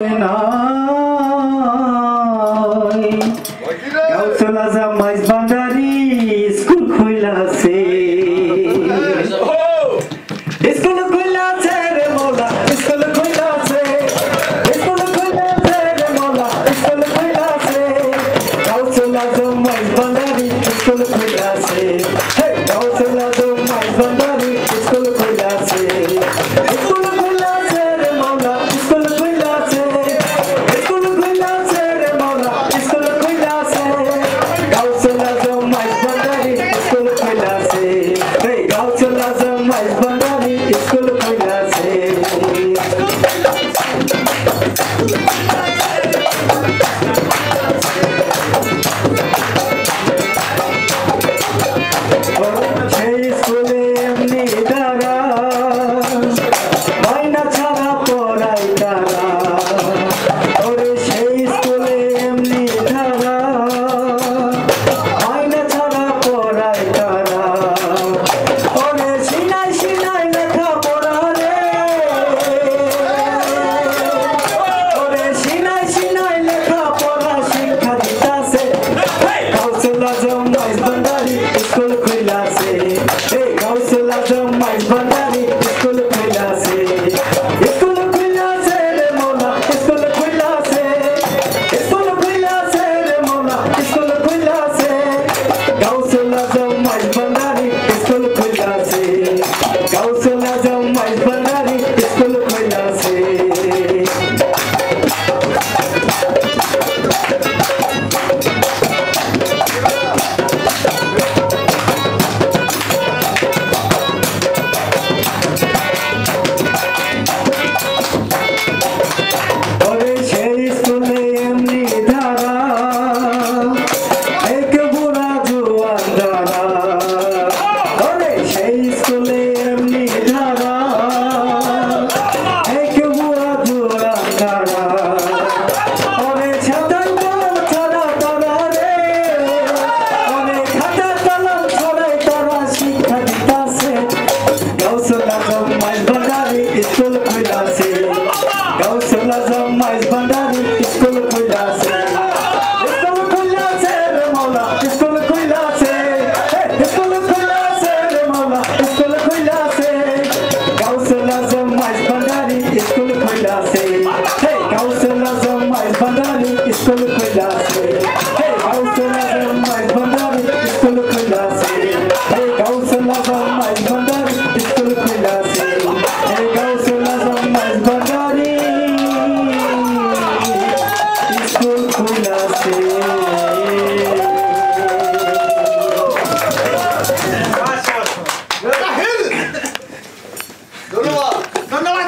Gausel Azam mais Bandari School খুইলাছে school খুইলাছে রে মোলা স্কুল খুইলাছে স্কুল খুইলাছে রে মোলা স্কুল খুইলাছে Gausel Azam mais Bandari School খুইলাছে হে Gausel Azam mais Bandari School খুইলাছে স্কুল খুইলাছে রে মোলা স্কুল খুইলাছে স্কুল খুইলাছে রে মোলা স্কুল খুইলাছে Gausel Azam mais Bandari School খুইলাছে হে Gausel Azam mais Bandari School খুইলাছে সেই স্কুলে এমনি দাঁড়া মাইনা ছাড়া পড়াই তারা ওরে সেই স্কুলে এমনি দাঁড়া মাইনা ছাড়া পড়াই তারা ওরে সিনাই সিনাই লেখা পড়া রে ওরে সিনাই সিনাই লেখা পড়া শিক্ষা দিতাছে Gausel Azam mais Bandari School খুইলাছে হে Gausel Azam mais Bandari School খুইলাছে স্কুল খুইলাছে রে মোলা স্কুল খুইলাছে স্কুল খুইলাছে রে মোলা স্কুল খুইলাছে Gausel Azam mais Bandari School খুইলাছে Gausel Azam mais Bandari School খুইলাছে ওরে সেই স্কুলে এমনি ধারা এক বুড়া জোয়ান ধারা ওরে সেই স্কুলে এমনি ধারা এক বুড়া জোয়ান ধারা ওরে ছাতার কলম ছড়া তারা রে ওরে খাতার কলম ছড়াই তারা শিক্ষা দিতাছে Gausel Azam mais Bandari School খুইলাছে Gausel Azam mais Bandari School খুইলাছে স্কুল খুইলাছে রে মোলা স্কুল খুইলাছে স্কুল খুইলাছে রে মোলা স্কুল খুইলাছে Gausel Azam mais Bandari School খুইলাছে হে Gausel Azam mais Bandari School খুইলাছে হে Gausel Azam mais Bandari School খুইলাছে হে Gausel Azam mais Bandari School খুইলাছে হে Gausel Azam mais Bandari School খুইলাছে